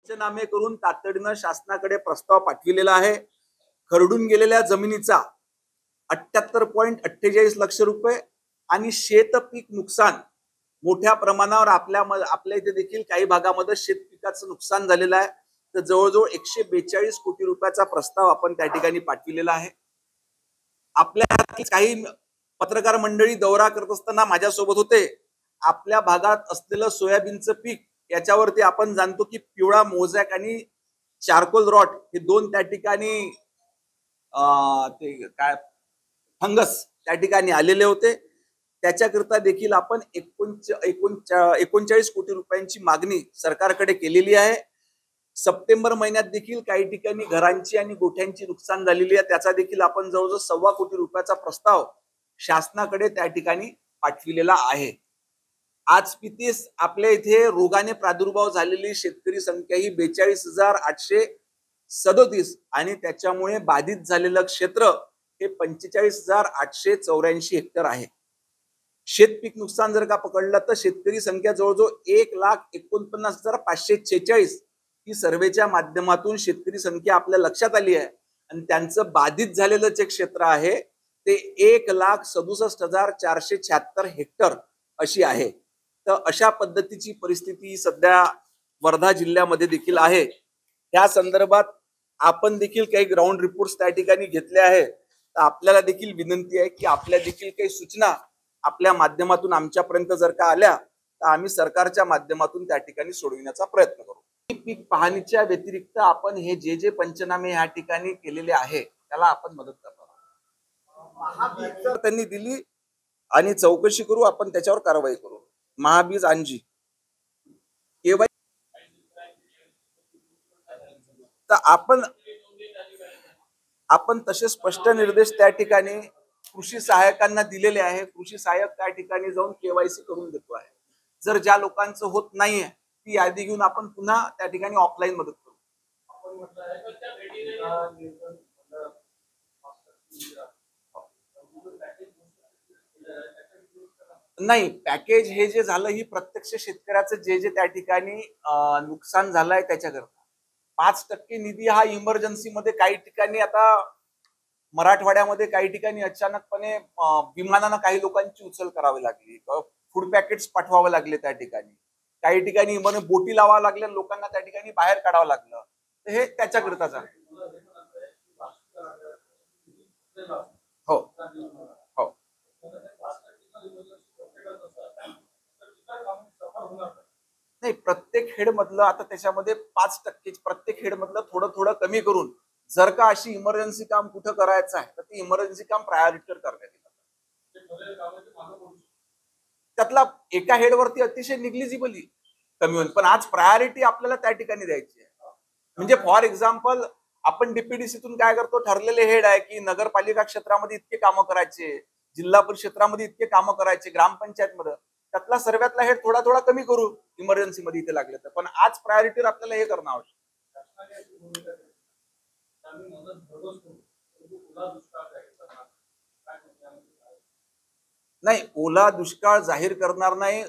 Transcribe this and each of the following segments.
पंचनामे करून तातडीनं शासनाकडे प्रस्ताव पाठविलेला आहे. खरडून गेलेल्या जमिनीचा 78.48 लक्ष रुपये आणि शेतपीक नुकसान मोठ्या प्रमाणावर आपल्या इथे देखील काही भागामध्ये शेतपिकाचं नुकसान झालेलं आहे. तर जवळजवळ 142 कोटी रुपयाचा प्रस्ताव आपण त्या ठिकाणी पाठविलेला आहे. आपल्या काही पत्रकार मंडळी दौरा करत असताना माझ्यासोबत होते. आपल्या भागात असलेलं सोयाबीनचं पीक याच्यावरती आपण जाणतो की पिवळा मोझॅक आणि चारकोल रॉट हे दोन त्या ठिकाणी ते काय फंगस त्या ठिकाणी आलेले होते. त्याच्याकरता देखील आपण 39 कोटी रुपयांची मागणी सरकारकडे केलेली आहे. सप्टेंबर महिन्यात देखील काही ठिकाणी घरांची आणि गोठ्यांची नुकसान झालेली आहे. त्याचा देखील आपण जवळजवळ 1.25 कोटी रुपयाचा प्रस्ताव शासनाकडे त्या ठिकाणी पाठविलेला आहे. आज पितीस आपल्या इथे रोगाने प्रादुर्भाव झालेली शेतकरी संख्या ही 42,837 आणि त्याच्यामुळे बाधित झालेलं क्षेत्र हे 45,884 हेक्टर आहे. शेतपीक नुकसान जर का पकडलं तर शेतकरी संख्या जवळजवळ 1,49,546 ही सर्वेच्या माध्यमातून शेतकरी संख्या आपल्या लक्षात आली आहे. आणि त्यांचं बाधित झालेलं जे क्षेत्र आहे ते 1,67,476 हेक्टर अशी आहे. तर अशा पद्धतीची परिस्थिती सध्या वर्धा जिल्ह्यामध्ये देखील आहे. त्या संदर्भात आपण देखील काही ग्राउंड रिपोर्ट्स त्या ठिकाणी घेतले आहेत. तर आपल्याला देखील विनंती आहे की आपल्या देखील काही सूचना आपल्या माध्यमातून आमच्यापर्यंत जर का आल्या तर आम्ही सरकारच्या माध्यमातून त्या ठिकाणी सोडविण्याचा प्रयत्न करू. पीक पाहणीच्या व्यतिरिक्त आपण हे जे पंचनामे या ठिकाणी केलेले आहे त्याला आपण मदत करणार. त्यांनी दिली आणि चौकशी करू, आपण त्याच्यावर कारवाई करू. महाबीज अंजी केवाय तर आपण तसे स्पष्ट निर्देश त्या ठिकाणी कृषी सहाय्यकांना दिलेले आहे. कृषी सहाय्यक त्या ठिकाणी जाऊन केवायसी करून देतो आहे. जर ज्या लोकांचं होत नाहीये ती यादी घेऊन आपण पुन्हा त्या ठिकाणी ऑफलाईन मदत करू. नाही, पॅकेज हे जे झालं ही प्रत्यक्ष शेतकऱ्याचं जे त्या ठिकाणी नुकसान झालंय त्याच्याकरता 5% निधी हा इमर्जन्सी मध्ये काही ठिकाणी आता मराठवाड्यामध्ये काही ठिकाणी अचानकपणे विमानानं काही लोकांची उचल करावी लागली, फूड पॅकेट्स पाठवावे लागले. त्या ठिकाणी काही ठिकाणी बोटी लावावं लागल्या, लोकांना त्या ठिकाणी बाहेर काढावं लागलं. तर हे त्याच्याकरताच आहे. हो हो नाही, प्रत्येक हेड मधलं आता त्याच्यामध्ये 5% प्रत्येक हेड मधलं थोडं थोडं कमी करून जर का अशी इमर्जन्सी काम कुठं करायचं आहे तर ते इमर्जन्सी काम प्रायोरिटीवर करण्यात येईल. त्यातला एका हेडवरती अतिशय निग्लिजिबली कमी होईल, पण आज प्रायोरिटी आपल्याला त्या ठिकाणी द्यायची आहे. म्हणजे फॉर एक्झाम्पल आपण डीपीडीसीतून काय करतो, ठरलेले हेड आहे की नगरपालिका क्षेत्रामध्ये इतके कामं करायचे, जिल्हा परिषद क्षेत्रामध्ये इतके कामं करायचे, ग्रामपंचायत मध्ये त्यातला सर्वातला हेड थोडा थोडा कमी करू इमर्जन्सी मध्ये इथे लागले तर. पण आज प्रायोरिटीवर आपल्याला हे करणं आवश्यक. नाही, ओला दुष्काळ जाहीर करणार नाही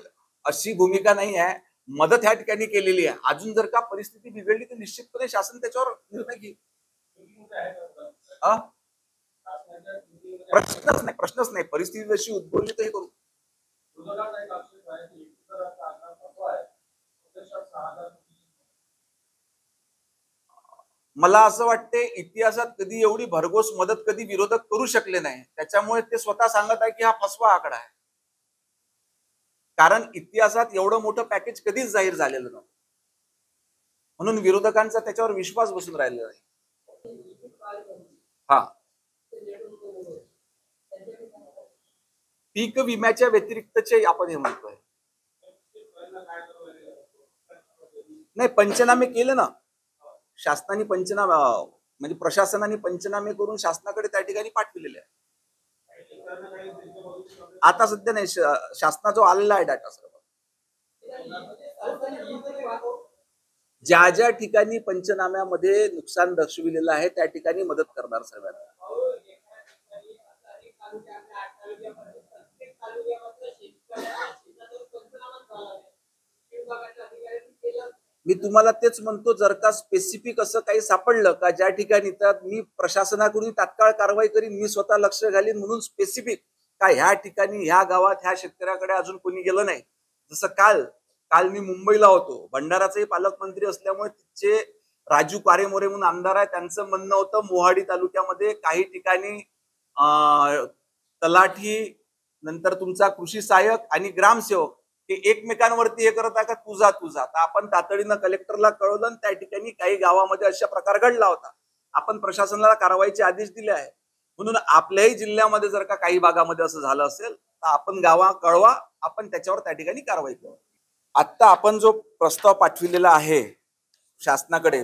अशी भूमिका नाही आहे. मदत ह्या ठिकाणी केलेली आहे. अजून जर का परिस्थिती बिघडली तर निश्चितपणे शासन त्याच्यावर निर्णय घेईल. प्रश्नच नाही. परिस्थिती जशी उद्भवली तर हे करू. मला असं वाटते इतिहासात कधी एवढी भरघोस मदत कधी विरोधक करू शकले नाही. त्याच्यामुळे ते स्वतः सांगत आहे की हा फसवा आकडा आहे. कारण इतिहासात एवढं मोठं पॅकेज कधीच जाहीर झालेलं नव्हतं. म्हणून विरोधकांचा त्याच्यावर विश्वास बसून राहिलेला नाही. हा, पीक विम्याच्या व्यतिरिक्तचे आपण हे म्हणतोय. नाही, पंचनामे केले ना शासनाने. पंचनामे म्हणजे प्रशासनाने पंचनामे करून शासनाकडे त्या ठिकाणी पाठविलेले आहे. आता सध्या नाही, शासना जो आलेला आहे डाटा सर्व ज्या ज्या ठिकाणी पंचनाम्यामध्ये नुकसान दर्शविलेलं आहे त्या ठिकाणी मदत करणार सर्वांना. मी तुम्हाला तेच म्हणतो, जर का स्पेसिफिक असं काही सापडलं का ज्या ठिकाणी, तर मी प्रशासनाकडून तात्काळ कारवाई करीन, मी स्वतः लक्ष घालीन. म्हणून स्पेसिफिक का ह्या ठिकाणी ह्या गावात ह्या शेतकऱ्याकडे अजून कोणी गेलं नाही. जसं काल काल मी मुंबईला होतो, भंडाराचाही पालकमंत्री असल्यामुळे तिचे राजू कारेमोरे म्हणून आमदार आहे, त्यांचं म्हणणं होतं मोहाडी तालुक्यामध्ये काही ठिकाणी तलाठी, नंतर तुमचा कृषी सहाय्यक आणि ग्रामसेवक हे एकमेकांवरती हे करत आहे का तुझा तुझा. तर आपण तातडीनं कलेक्टरला कळवलं आणि त्या ठिकाणी काही गावामध्ये अशा प्रकार घडला होता. आपण प्रशासनाला कारवाईचे आदेश दिले आहे. म्हणून आपल्याही जिल्ह्यामध्ये जर का काही भागामध्ये असं झालं असेल तर आपण गावा कळवा, आपण त्याच्यावर त्या ठिकाणी कारवाई करू. आता आपण जो प्रस्ताव पाठविलेला आहे शासनाकडे,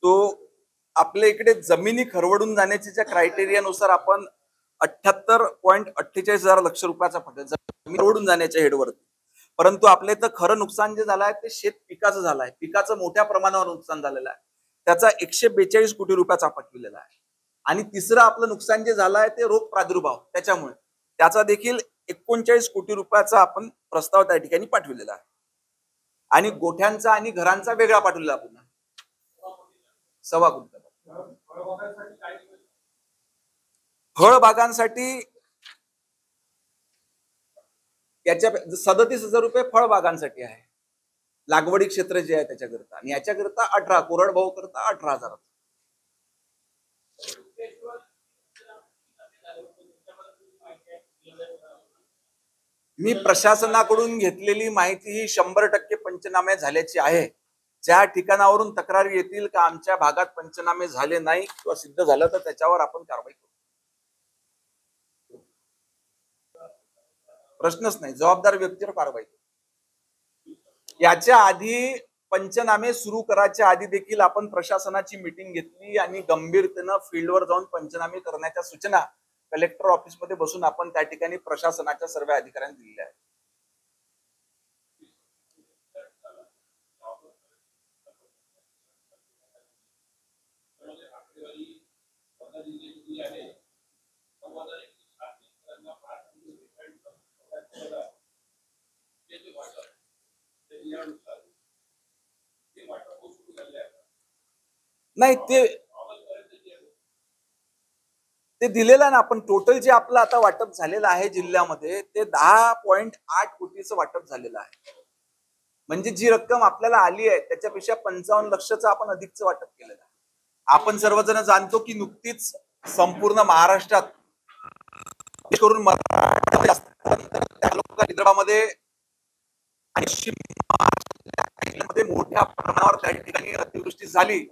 तो आपल्या इकडे जमिनी खरवडून जाण्याच्या ज्या क्रायटेरियानुसार आपण 78.48 लक्ष रुपयाचा फटका जमीन खरवडून जाण्याच्या हेडवरती. परंतु आपल्या इथं खरं नुकसान जे झालं आहे ते शेत पिकाचं झालं आहे. पिकाचं मोठ्या प्रमाणावर नुकसान झालेलं आहे, त्याचा 142 कोटी रुपयाचा पाठविलेला आहे. आणि तिसरं आपलं नुकसान जे झालं आहे ते रोग प्रादुर्भाव, त्याच्यामुळे त्याचा देखील 39 कोटी रुपयाचा आपण प्रस्ताव त्या ठिकाणी पाठविलेला आहे. आणि गोठ्यांचा आणि घरांचा वेगळा पाठवलेला पुन्हा 1.25 कोटी. फळबागांसाठी याच्या 37,000 रुपये फळबागांसाठी आहे, लागवडी क्षेत्र जे आहे त्याच्याकरता. आणि याच्याकरता 18, कोरडभाऊ करता 18,000. मी प्रशासनाकडून घेतलेली माहिती ही 100% पंचनामे झाल्याची आहे. ज्या ठिकाणावरून तक्रारी येतील का आमच्या भागात पंचनामे झाले नाही किंवा सिद्ध झालं तर त्याच्यावर आपण कारवाई करू. प्रश्नच नाही, जबाबदार व्यक्तीवर कारवाई करू. याच्या आधी पंचनामे सुरू करायच्या आधी देखील आपण प्रशासनाची मीटिंग घेतली आणि गंभीरतेनं फील्डवर जाऊन पंचनामे करण्याच्या सूचना कलेक्टर ऑफिसमध्ये बसून आपण त्या ठिकाणी प्रशासनाच्या सर्व अधिकाऱ्यांनी दिलेल्या आहेत. नाही ते दिलेलं आहे ना आपण. टोटल जे आपलं आता वाटप झालेलं आहे जिल्ह्यामध्ये ते 10.8 कोटीचं वाटप झालेलं आहे. म्हणजे जी रक्कम आपल्याला आली आहे त्याच्यापेक्षा 55 लक्षचं आपण अधिकचं वाटप केलेलं आहे. आपण सर्वजण जाणतो की नुकतीच संपूर्ण महाराष्ट्रात करून विदर्भामध्ये मोठ्या प्रमाणावर त्या ठिकाणी अतिवृष्टी झाली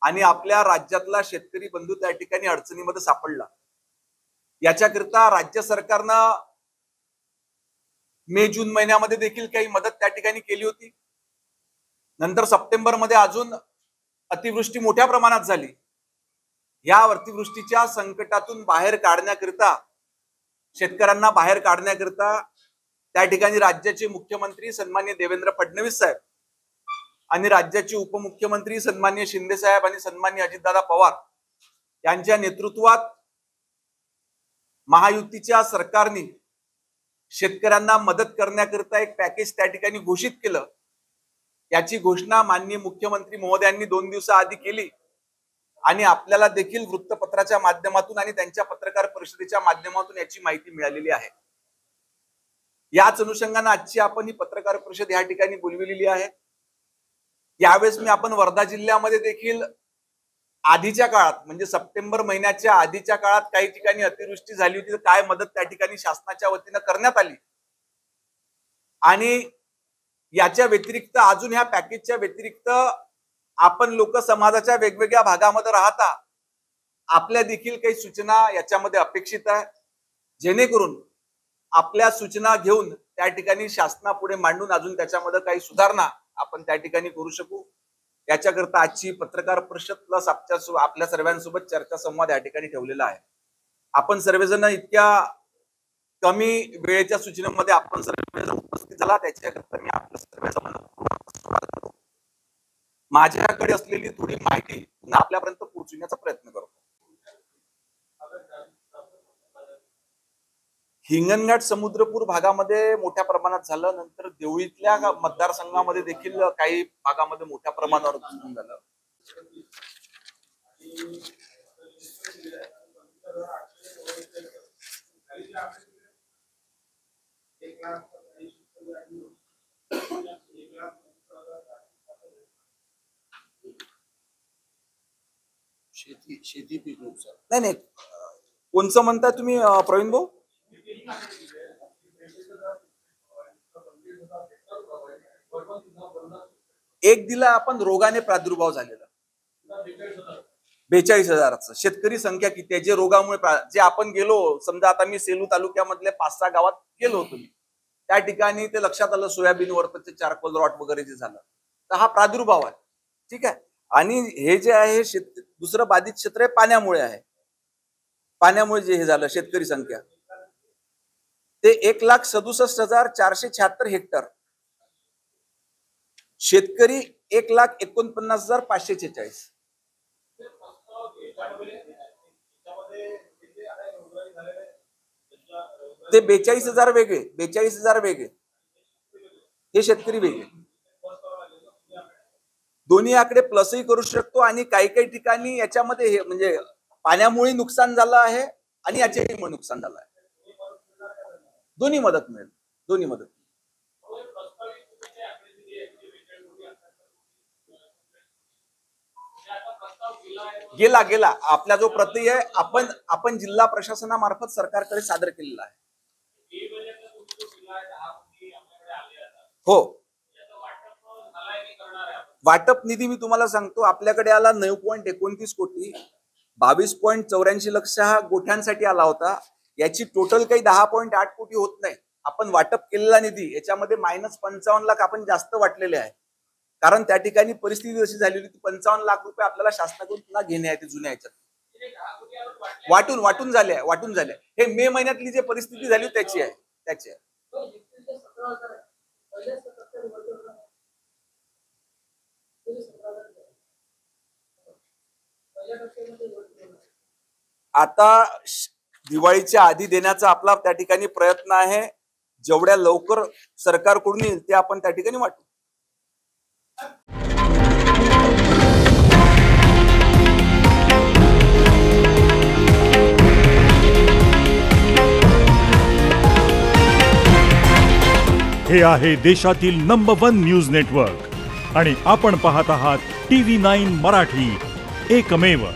आणि आपल्या राज्यातला शेतकरी बंधू त्या ठिकाणी अडचणीमध्ये सापडला. याच्याकरिता राज्य सरकारनं मे जून महिन्यामध्ये देखील काही मदत त्या ठिकाणी केली होती. नंतर सप्टेंबर मध्ये अजून अतिवृष्टी मोठ्या प्रमाणात झाली. या अतिवृष्टीच्या संकटातून बाहेर काढण्याकरिता, शेतकऱ्यांना बाहेर काढण्याकरिता त्या ठिकाणी राज्याचे मुख्यमंत्री सन्माननीय देवेंद्र फडणवीस साहेब आणि राज्याचे उपमुख्यमंत्री सन्माननीय शिंदे साहेब आणि सन्माननीय अजितदादा पवार यांच्या नेतृत्वात महायुतीच्या सरकारने शेतकऱ्यांना मदत करण्याकरिता एक पॅकेज त्या ठिकाणी घोषित केलं. याची घोषणा माननीय मुख्यमंत्री महोदयांनी 2 दिवसाआधी केली आणि आपल्याला देखील वृत्तपत्राच्या माध्यमातून आणि त्यांच्या पत्रकार परिषदेच्या माध्यमातून याची माहिती मिळालेली आहे. याच अनुषंगाने आजची आपण ही पत्रकार परिषद या ठिकाणी बोलविलेली आहे. यावेळेस मी आपण वर्धा जिल्ह्यामध्ये देखील आधीच्या काळात म्हणजे सप्टेंबर महिन्याच्या आधीच्या काळात काही ठिकाणी अतिवृष्टी झाली होती तर काय मदत त्या ठिकाणी शासनाच्या वतीनं करण्यात आली आणि याच्या व्यतिरिक्त अजून ह्या पॅकेजच्या व्यतिरिक्त आपण लोक समाजाच्या वेगवेगळ्या भागामध्ये राहता आपल्या देखील काही सूचना याच्यामध्ये अपेक्षित आहे, जेणेकरून आपल्या सूचना घेऊन त्या ठिकाणी शासनापुढे मांडून अजून त्याच्यामध्ये काही सुधारणा आपण त्या ठिकाणी करू शकू. याच्याकरता आजची पत्रकार परिषद प्लस आपल्या सर्वांसोबत चर्चा संवाद या ठिकाणी ठेवलेला आहे. आपण सर्वजण इतक्या कमी वेळेच्या सूचनेमध्ये आपण सर्वजण उपस्थित झाला त्याच्याकरता मी आपल्या सर्वांचं मनपूर्वक स्वागत करतो. माझ्याकडे असलेली थोडी माहिती आपल्यापर्यंत पोहोचवण्याचा प्रयत्न करतो. हिंगणघाट समुद्रपूर भागामध्ये मोठ्या प्रमाणात झालं, नंतर देवळीतल्या मतदारसंघामध्ये देखील काही भागामध्ये मोठ्या प्रमाणावर नुकसान झालं. शेती पीक नुकसान नाही नाही कोणचं म्हणताय तुम्ही प्रवीण भाऊ? एक दिला आपण रोगाने प्रादुर्भाव झालेला 42,000चं. शेतकरी संख्या किती आहे जे रोगामुळे जे आपण गेलो, समजा आता मी सेलू तालुक्यामधल्या 5-6 गावात गेलो होतो मी, त्या ठिकाणी ते लक्षात आलं सोयाबीनवर ते चारकोल रॉट वगैरे जे झालं, तर हा प्रादुर्भाव आहे. ठीक आहे. आणि हे जे आहे दुसरं बाधित क्षेत्र आहे पाण्यामुळे आहे. पाण्यामुळे जे हे झालं शेतकरी संख्या ते 1,67,476 हेक्टर, शेतकरी 1,49,546. ते 42,000 वेगळे, 42,000 वेगळे, हे शेतकरी वेगळे. दोन्ही आकडे प्लसही करू शकतो आणि काही काही ठिकाणी याच्यामध्ये हे म्हणजे पाण्यामुळे नुकसान झालं आहे आणि याच्यामुळे नुकसान झालं आहे. दोन्ही मदत मिळेल, दोन्ही मदत. गेला गेला आपला जो प्रति आहे आपण जिल्हा प्रशासनामार्फत सरकारकडे सादर केलेला आहे. हो, वाटप निधी मी तुम्हाला सांगतो आपल्याकडे आला 9.29 कोटी, 22.84 लक्ष हा गोठ्यांसाठी आला होता. याची टोटल काही 10.8 कोटी होत नाही. आपण वाटप केलेला निधी याच्यामध्ये -55 लाख आपण जास्त वाटलेले आहे, कारण त्या ठिकाणी परिस्थिती अशी झाली होती 55 लाख रुपये आपल्याला शासनाकडून पुन्हा घेणे आहे ते जुन्या याच्यात वाटून झाले. हे मे महिन्यातली जी परिस्थिती झाली त्याची आहे. आता दिवाळीच्या आधी देण्याचा आपला त्या ठिकाणी प्रयत्न आहे. जेवढ्या लवकर सरकारकडून येईल ते आपण त्या ठिकाणी वाटू. हे आहे देशातील नंबर 1 न्यूज नेटवर्क आणि आपण पाहत आहात TV9 मराठी, एकमेव.